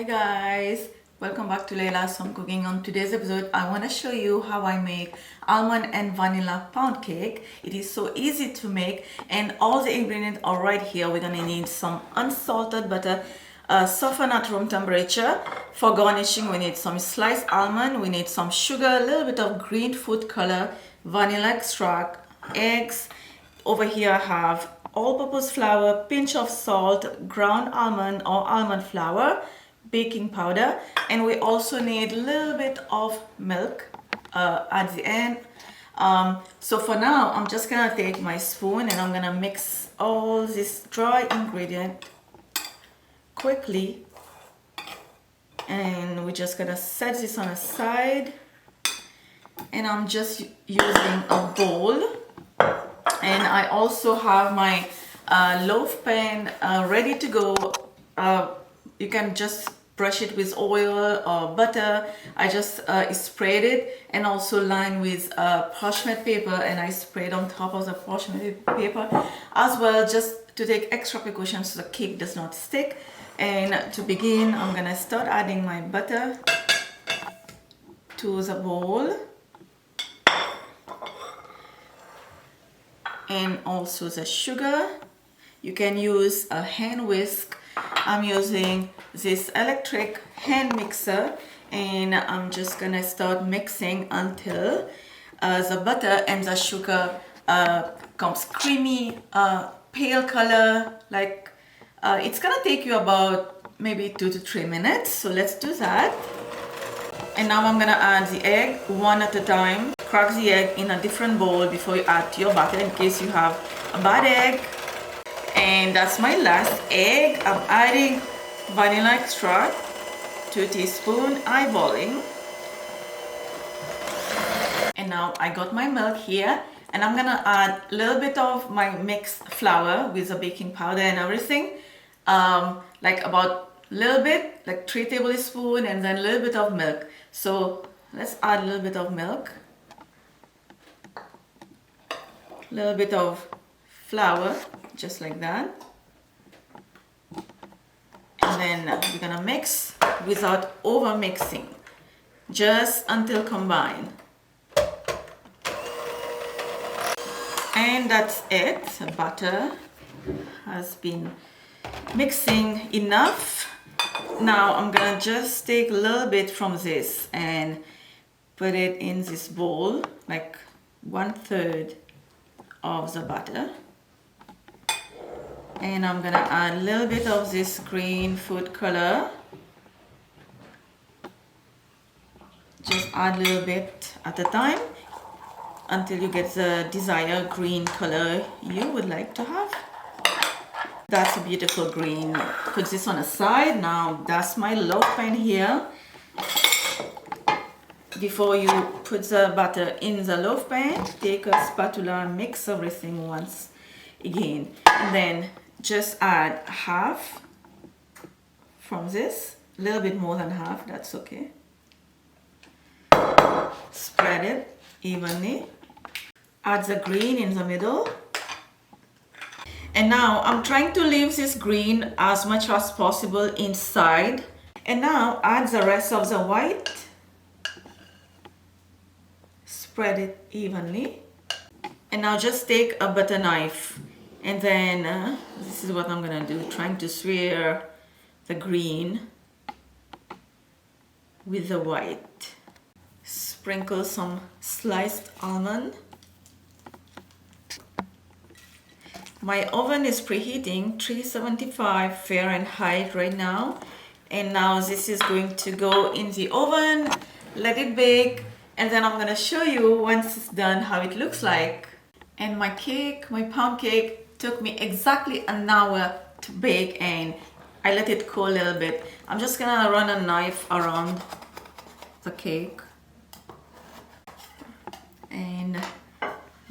Hi guys, welcome back to Laila's Home Cooking. On today's episode I want to show you how I make almond and vanilla pound cake. It is so easy to make and all the ingredients are right here. We're gonna need some unsalted butter, softened at room temperature. For garnishing we need some sliced almond, we need some sugar, a little bit of green food color, vanilla extract, eggs. Over here I have all-purpose flour, pinch of salt, ground almond or almond flour, baking powder, and we also need a little bit of milk at the end. So for now I'm just gonna take my spoon and I'm gonna mix all this dry ingredient quickly, and we're just gonna set this on a side. And I'm just using a bowl, and I also have my loaf pan ready to go. You can just brush it with oil or butter. I just sprayed it and also lined with parchment paper, and I sprayed on top of the parchment paper as well, just to take extra precautions so the cake does not stick. And to begin, I'm gonna start adding my butter to the bowl and also the sugar. You can use a hand whisk. I'm using this electric hand mixer, and I'm just gonna start mixing until the butter and the sugar comes creamy, pale color. Like it's gonna take you about maybe 2 to 3 minutes. So let's do that. And now I'm gonna add the egg one at a time. Crack the egg in a different bowl before you add to your butter in case you have a bad egg. And that's my last egg. I'm adding vanilla extract, 2 teaspoons, eyeballing. And now I got my milk here, and I'm gonna add a little bit of my mixed flour with the baking powder and everything. Like about a little bit, like 3 tablespoons, and then a little bit of milk. So let's add a little bit of milk, a little bit of flour, just like that. And then we're gonna mix without over mixing, just until combined. And that's it. The butter has been mixing enough. Now I'm gonna just take a little bit from this and put it in this bowl, like 1/3 of the butter. And I'm gonna add a little bit of this green food color. Just add a little bit at a time until you get the desired green color you would like to have. That's a beautiful green. Put this on a side. Now that's my loaf pan here. Before you put the butter in the loaf pan, take a spatula and mix everything once again. And then just add half from this, a little bit more than half, that's okay. Spread it evenly. Add the green in the middle. And now I'm trying to leave this green as much as possible inside. And now add the rest of the white. Spread it evenly. And now just take a butter knife, and then this is what I'm gonna do, trying to smear the green with the white. Sprinkle some sliced almond. My oven is preheating 375 Fahrenheit right now, and now this is going to go in the oven, let it bake, and then I'm gonna show you once it's done how it looks like. And my cake, my pound cake, took me exactly an hour to bake, and I let it cool a little bit. I'm just gonna run a knife around the cake and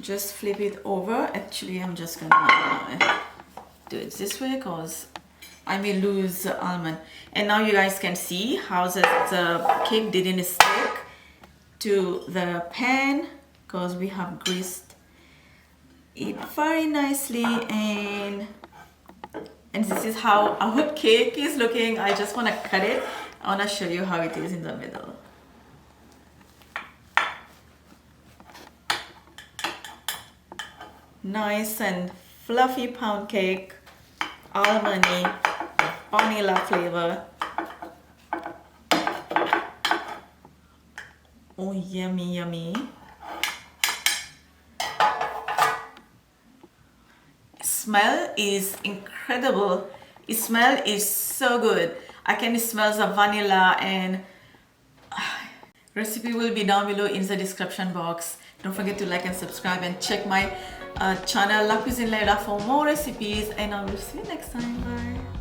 just flip it over. Actually, I'm just gonna do it this way because I may lose the almond. And now you guys can see how the cake didn't stick to the pan because we have greased it very nicely, and And this is how our cake is looking. I just want to cut it. I want to show you how it is in the middle. Nice and fluffy pound cake, almondy, vanilla flavor. Oh, yummy, yummy. Smell is incredible. The smell is so good. I can smell the vanilla, and recipe will be down below in the description box. Don't forget to like and subscribe and check my channel La Cuisine Laila for more recipes, and I will see you next time. Bye.